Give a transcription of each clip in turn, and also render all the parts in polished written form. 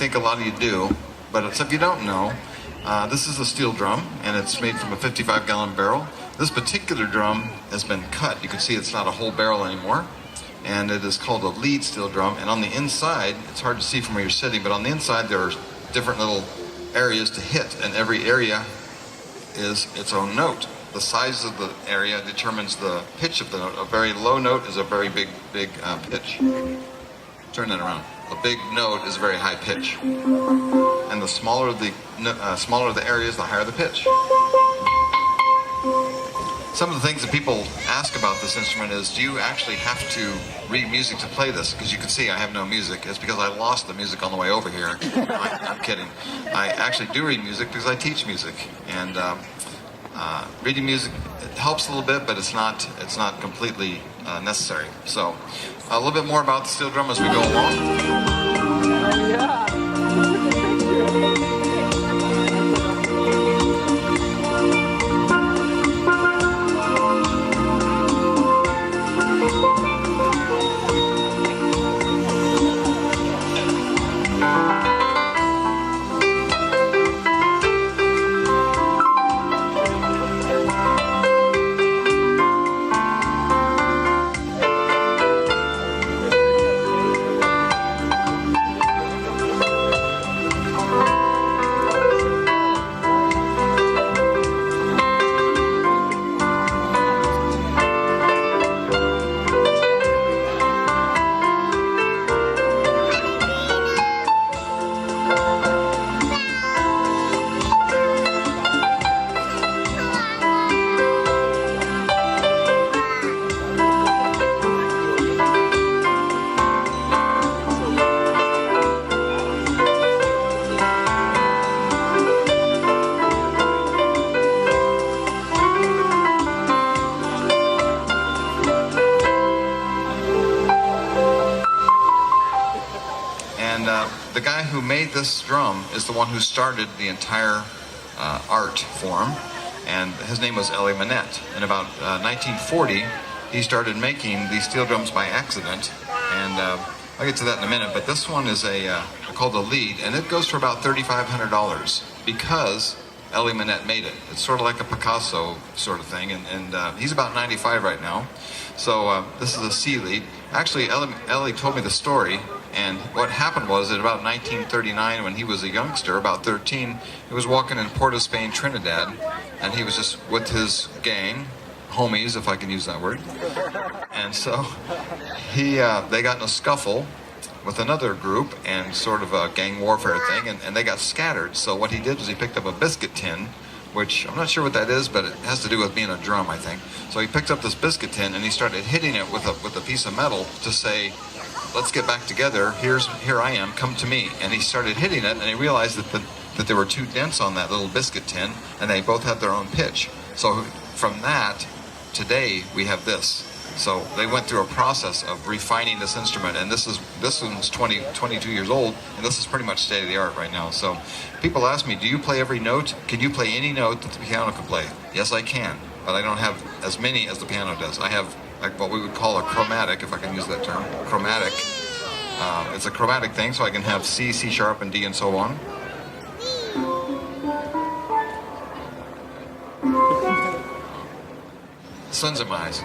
think a lot of you do, but if you don't know, this is a steel drum, and it's made from a 55-gallon barrel. This particular drum has been cut. You can see it's not a whole barrel anymore, and it is called a lead steel drum. And on the inside, it's hard to see from where you're sitting, but on the inside there are different little areas to hit, and every area is its own note. The size of the area determines the pitch of the note. A very low note is a very big pitch. Turn that around. A big note is a very high pitch, and the smaller the areas, the higher the pitch. Some of the things that people ask about this instrument is, do you actually have to read music to play this? Because you can see I have no music. It's because I lost the music on the way over here. I'm kidding. I actually do read music because I teach music, and reading music, it helps a little bit, but it's not completely necessary. So a little bit more about the steel drum as we go along. The guy who made this drum is the one who started the entire art form, and his name was Elie Manette. In about 1940, he started making these steel drums by accident, and I'll get to that in a minute, but this one is called a lead, and it goes for about $3,500 because Elie Manette made it. It's sort of like a Picasso sort of thing, and he's about 95 right now. So this is a C lead. Actually, Elie told me the story, and what happened was at about 1939, when he was a youngster, about 13, he was walking in Port of Spain, Trinidad, and he was just with his gang, homies, if I can use that word. And so they got in a scuffle with another group, and sort of a gang warfare thing, and they got scattered. So what he did was he picked up a biscuit tin, which I'm not sure what that is, but it has to do with being a drum, I think. So he picked up this biscuit tin and he started hitting it with a piece of metal to say, let's get back together, here I am, come to me. And he started hitting it, and he realized that there were two dents on that little biscuit tin, and they both had their own pitch. So from that, today we have this. So they went through a process of refining this instrument, and this one's 22 years old, and this is pretty much state of the art right now. So people ask me, do you play every note? Can you play any note that the piano can play? Yes, I can, but I don't have as many as the piano does. I have like what we would call a chromatic, if I can use that term. Chromatic. It's a chromatic thing, so I can have C, C sharp, and D, and so on. Sun's in my eyes.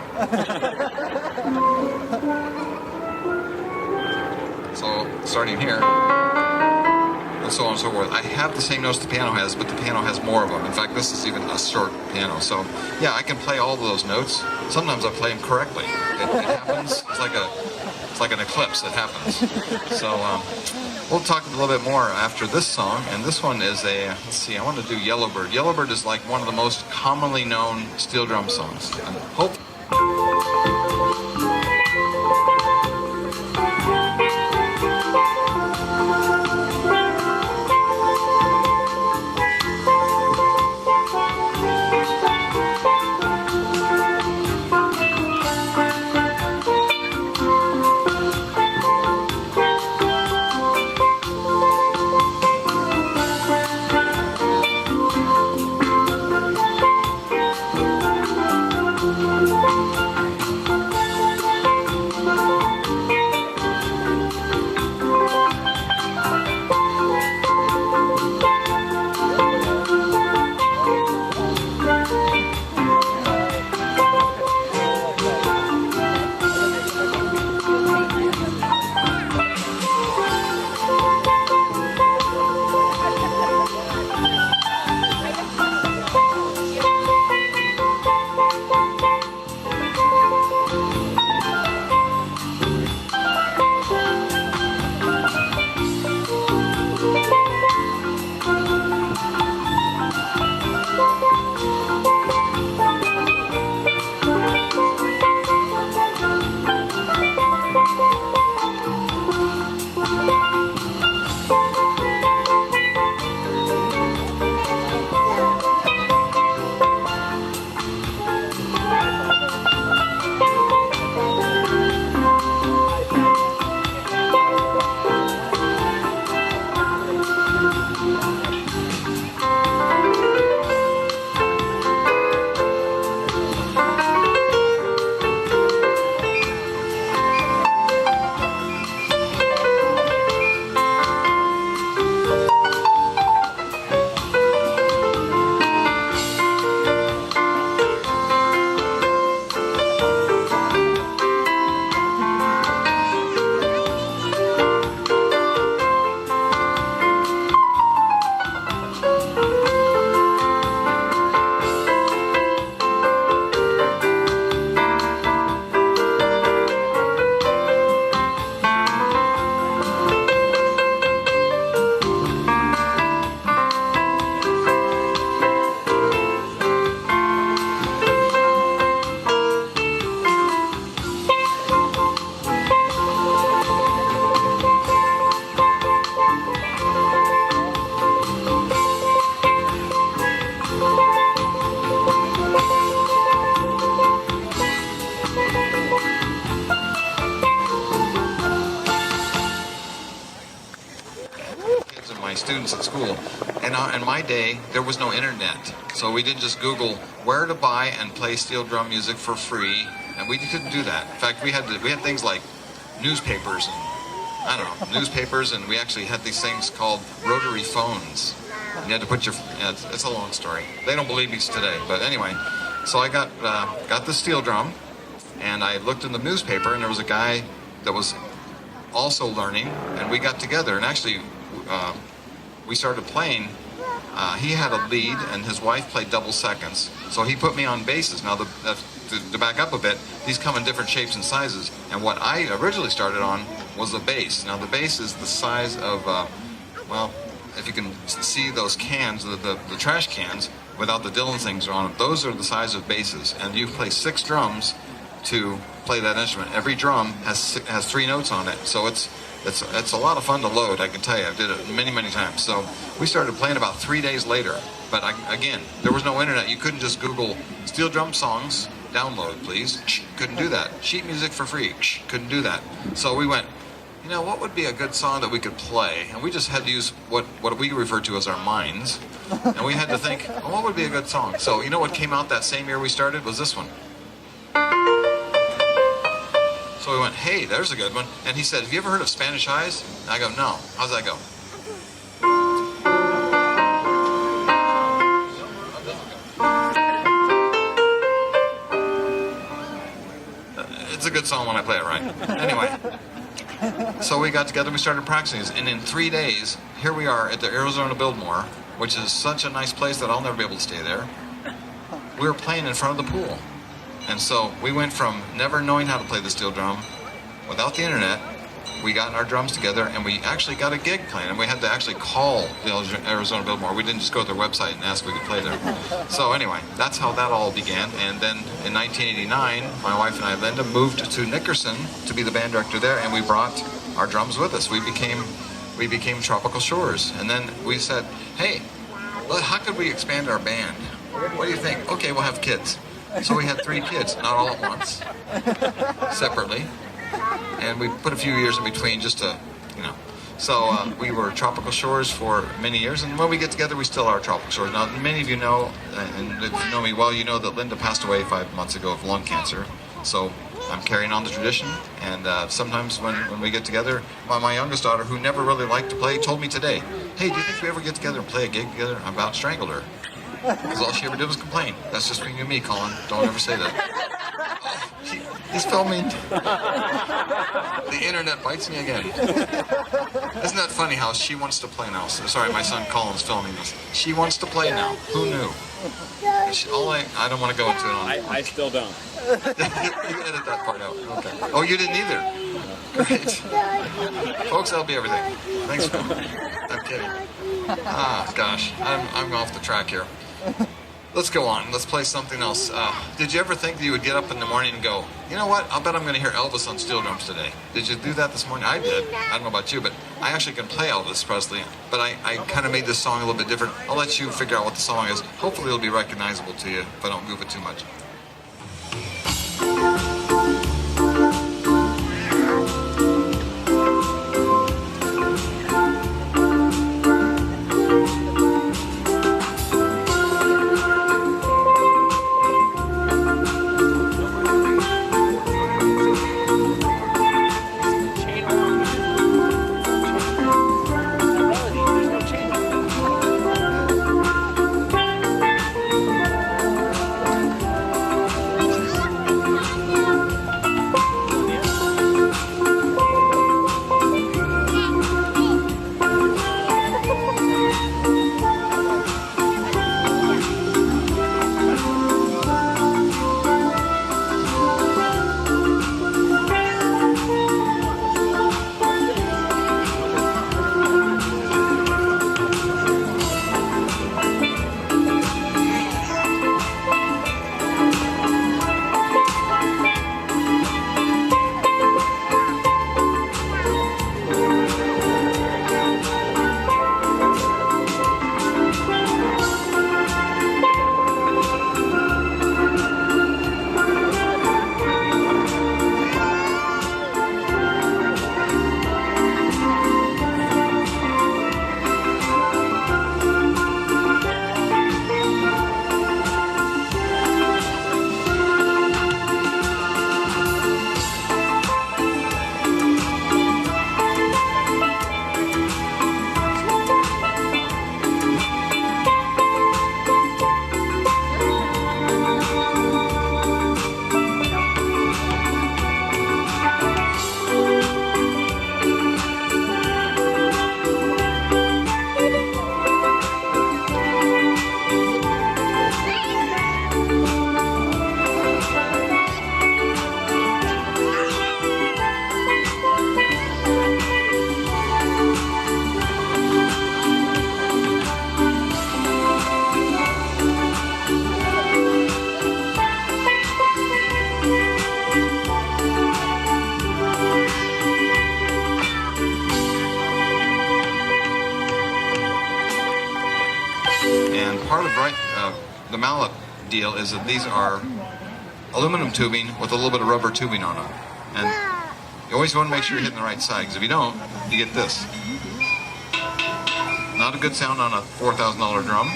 So, starting here, and so on and so forth. I have the same notes the piano has, but the piano has more of them. In fact, this is even a short piano. So, yeah, I can play all of those notes. Sometimes I play them correctly. It happens. It's like an eclipse. It happens. So, we'll talk a little bit more after this song, and this one is let's see, I want to do Yellowbird. Yellowbird is like one of the most commonly known steel drum songs. And hope students at school. And in my day, there was no internet. So we didn't just Google where to buy and play steel drum music for free. And we couldn't do that. In fact, we had things like newspapers and, I don't know, newspapers, and we actually had these things called rotary phones. And you had to put your, it's a long story. They don't believe me today, but anyway. So I got the steel drum, and I looked in the newspaper, and there was a guy that was also learning, and we got together, and actually we started playing. He had a lead, and his wife played double seconds, so he put me on basses. Now, to back up a bit, these come in different shapes and sizes, and what I originally started on was the bass. Now, the bass is the size of, well, if you can see those cans, the trash cans, without the Dylan things on them, those are the size of basses, and you play 6 drums to play that instrument. Every drum has 3 notes on it, so it's a lot of fun to load, I can tell you. I did it many times. So we started playing about 3 days later, but again, there was no internet. You couldn't just Google steel drum songs, download please. Couldn't do that. Sheet music for free. Couldn't do that. So we went, you know, what would be a good song that we could play? And we just had to use what we refer to as our minds. And we had to think, well, what would be a good song? So you know what came out that same year we started was this one. So we went, hey, there's a good one. And he said, have you ever heard of Spanish Eyes? And I go, no. How's that go? It's a good song when I play it right. Anyway. So we got together, we started practicing this, and in 3 days, here we are at the Arizona Biltmore, which is such a nice place that I'll never be able to stay there. We were playing in front of the pool. And so we went from never knowing how to play the steel drum, without the internet, we got our drums together, and we actually got a gig playing, and we had to actually call the Arizona Biltmore. We didn't just go to their website and ask if we could play there. So anyway, that's how that all began. And then in 1989, my wife and I, Linda, moved to Nickerson to be the band director there, and we brought our drums with us. We became Tropical Shores. And then we said, hey, well, how could we expand our band? What do you think? Okay, we'll have kids. So we had 3 kids, not all at once, separately. And we put a few years in between just to, you know. So we were Tropical Shores for many years, and when we get together, we still are Tropical Shores. Now, many of you know, and if you know me well, you know that Linda passed away 5 months ago of lung cancer. So I'm carrying on the tradition, and sometimes when we get together, my youngest daughter, who never really liked to play, told me today, hey, do you think we ever get together and play a gig together? I about strangled her. Because all she ever did was complain. That's just between you and me, Colin. Don't ever say that. Oh, he's filming. The internet bites me again. Isn't that funny how she wants to play now? Sorry, my son Colin's filming this. She wants to play now. Who knew? I don't want to go into it. I still don't. You edit that part out. Okay. Oh, you didn't either? Great. Folks, that'll be everything. Thanks, Phil. I'm kidding. Ah, gosh. I'm off the track here. Let's go on. Let's play something else. Did you ever think that you would get up in the morning and go, you know what? I'll bet I'm going to hear Elvis on steel drums today. Did you do that this morning? I did. I don't know about you, but I actually can play Elvis Presley. But I kind of made this song a little bit different. I'll let you figure out what the song is. Hopefully it'll be recognizable to you if I don't goof it too much. the mallet deal is that these are aluminum tubing with a little bit of rubber tubing on them. And you always want to make sure you're hitting the right side, because if you don't, you get this. Not a good sound on a $4,000 drum.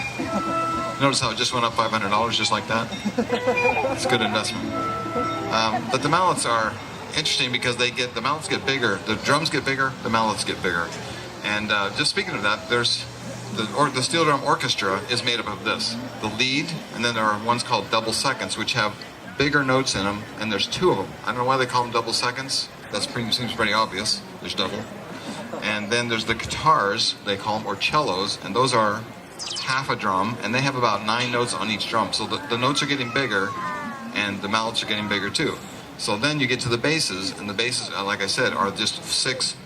Notice how it just went up $500 just like that? It's a good investment. But the mallets are interesting because the mallets get bigger, the drums get bigger, the mallets get bigger. And just speaking of that, there's the steel drum orchestra is made up of this. The lead, and then there are ones called double seconds, which have bigger notes in them, and there's two of them. I don't know why they call them double seconds. That seems pretty obvious. There's double. And then there's the guitars, they call them, or cellos, and those are half a drum, and they have about 9 notes on each drum. So the notes are getting bigger, and the mallets are getting bigger too. So then you get to the basses, and the basses, like I said, are just 6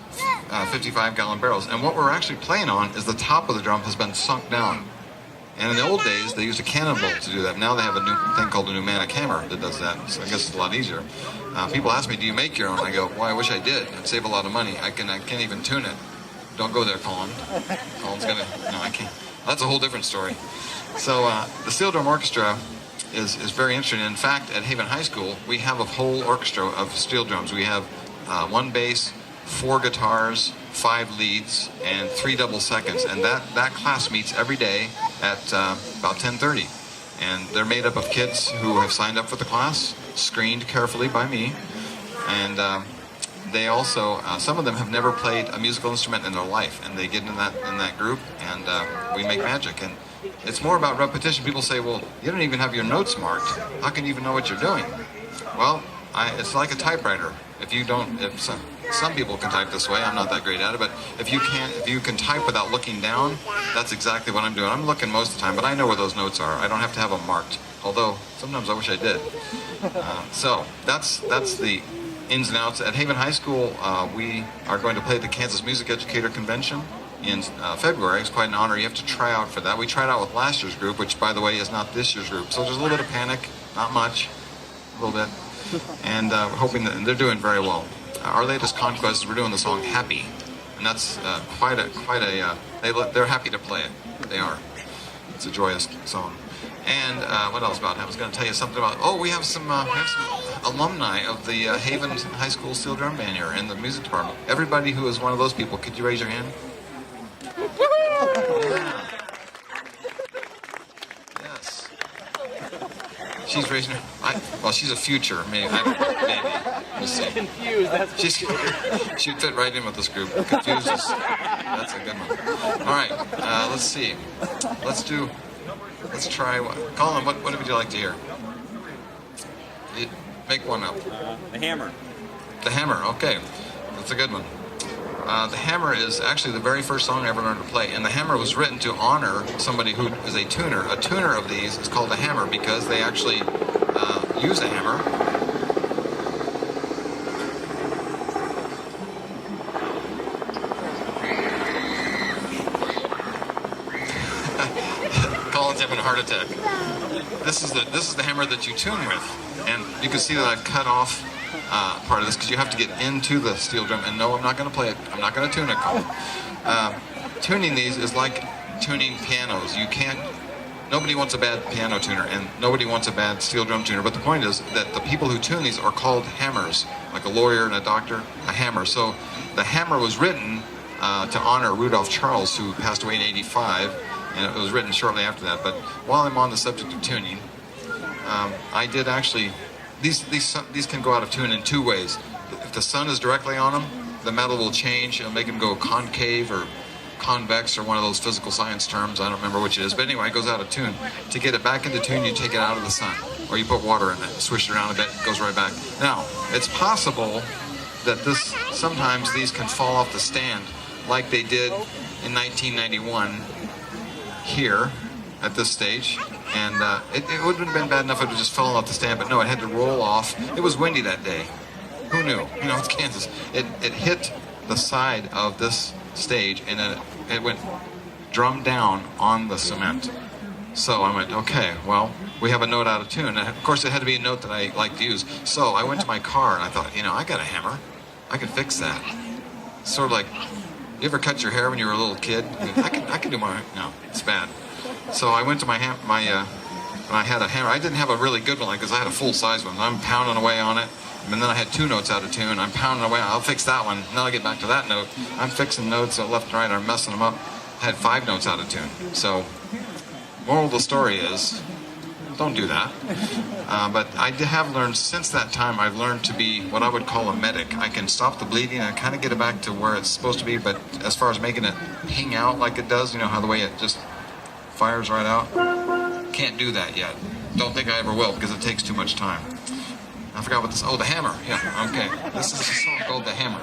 55-gallon barrels. And what we're actually playing on is the top of the drum has been sunk down. And in the old days, they used a cannonball to do that. Now they have a new thing called a pneumatic hammer that does that. So I guess it's a lot easier. People ask me, do you make your own? I go, well, I wish I did. I'd save a lot of money. I can't even tune it. Don't go there, Colin. Colin's gonna, no, I can't. That's a whole different story. So the Steel Drum Orchestra is very interesting. In fact, at Haven High School, we have a whole orchestra of steel drums. We have 1 bass, 4 guitars, 5 leads, and 3 double seconds. And that class meets every day at about 10:30. And they're made up of kids who have signed up for the class, screened carefully by me. And they also, some of them have never played a musical instrument in their life. And they get in that group, and we make magic. And it's more about repetition. People say, well, you don't even have your notes marked. How can you even know what you're doing? Well, it's like a typewriter. Some people can type this way. I'm not that great at it, but if you can type without looking down, that's exactly what I'm doing. I'm looking most of the time, but I know where those notes are. I don't have to have them marked. Although sometimes I wish I did. So that's the ins and outs. At Haven High School, we are going to play the Kansas Music Educator Convention in February. It's quite an honor. You have to try out for that. We tried out with last year's group, which, by the way, is not this year's group. So there's a little bit of panic, not much, a little bit, and we're hoping that they're doing very well. Our latest conquest is we're doing the song "Happy," and that's they're happy to play it. They are. It's a joyous song. And what else about it? I was going to tell you something about. Oh, we have some alumni of the Haven High School Steel Drum Band here in the music department. Everybody who is one of those people, could you raise your hand? Yeah. Yes. She's raising her. Well, she's a future, maybe. We'll see. Confused. That's she'd fit right in with this group. Confused is, that's a good one. All right. Let's see. Let's try. Colin, what would you like to hear? Make one up. The Hammer. The Hammer. Okay, that's a good one. The Hammer is actually the very first song I ever learned to play, and the Hammer was written to honor somebody who is a tuner. A tuner of these is called a hammer because they actually use a hammer. Colin's having a heart attack. This is the hammer that you tune with, and you can see that I've cut off part of this because you have to get into the steel drum. And no, I'm not going to play it. I'm not going to tune it, Colin. Tuning these is like tuning pianos. Nobody wants a bad piano tuner, and nobody wants a bad steel drum tuner. But the point is that the people who tune these are called hammers, like a lawyer and a doctor, a hammer. So the Hammer was written to honor Rudolph Charles, who passed away in '85, and it was written shortly after that. But while I'm on the subject of tuning, I did actually. These can go out of tune in 2 ways. If the sun is directly on them, the metal will change. It'll make them go concave or convex or one of those physical science terms. I don't remember which it is. But anyway, it goes out of tune. To get it back into tune, you take it out of the sun. Or you put water in it, swish it around a bit, it goes right back. Now, it's possible that sometimes these can fall off the stand like they did in 1991 here at this stage. And it wouldn't have been bad enough if it just fell off the stand, but no, it had to roll off. It was windy that day. Who knew? You know, it's Kansas. It hit the side of this stage, and then it went drum down on the cement. So I went, okay, well, we have a note out of tune. And of course, it had to be a note that I like to use. So I went to my car, and I thought, I got a hammer. I can fix that. Sort of like, you ever cut your hair when you were a little kid? I can do my, no, it's bad. So I went to my and I had a hammer. I didn't have a really good one like this. I had a full-size one. I'm pounding away on it, and then I had 2 notes out of tune. I'm pounding away. I'll fix that one. Then I'll get back to that note. I'm fixing notes left and right. I'm messing them up. I had 5 notes out of tune. So, moral of the story is, don't do that. But I have learned since that time, I've learned to be what I would call a medic. I can stop the bleeding and kind of get it back to where it's supposed to be, but as far as making it hang out like it does, you know, how the way it just fires right out, can't do that yet. Don't think I ever will because it takes too much time. I forgot what this, oh, the hammer. Yeah, okay. This is a song called The Hammer.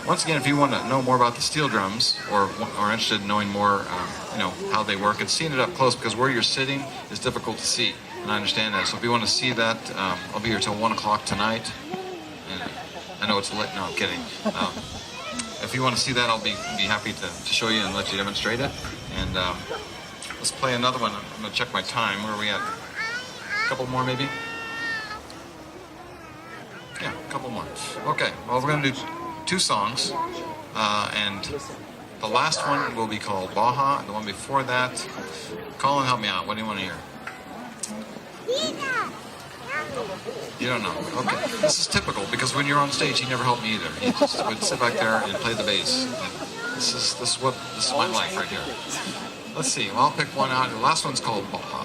Once again, if you want to know more about the steel drums or are interested in knowing more, how they work and seeing it up close, because where you're sitting is difficult to see, and I understand that. So if you want to see that, I'll be here till 1 o'clock tonight. And I know it's late. No, I'm kidding. If you want to see that, I'll be happy to show you and let you demonstrate it. And let's play another one. I'm going to check my time. Where are we at? A couple more, maybe? Yeah, a couple more. Okay, well, we're going to do 2 songs, and the last one will be called Baja, and the one before that, Colin, help me out. What do you want to hear? You don't know. Okay. This is typical, because when you're on stage, he never helped me either. He just would sit back there and play the bass. And this is my life right here. Let's see. Well, I'll pick one out. The last one's called Baja.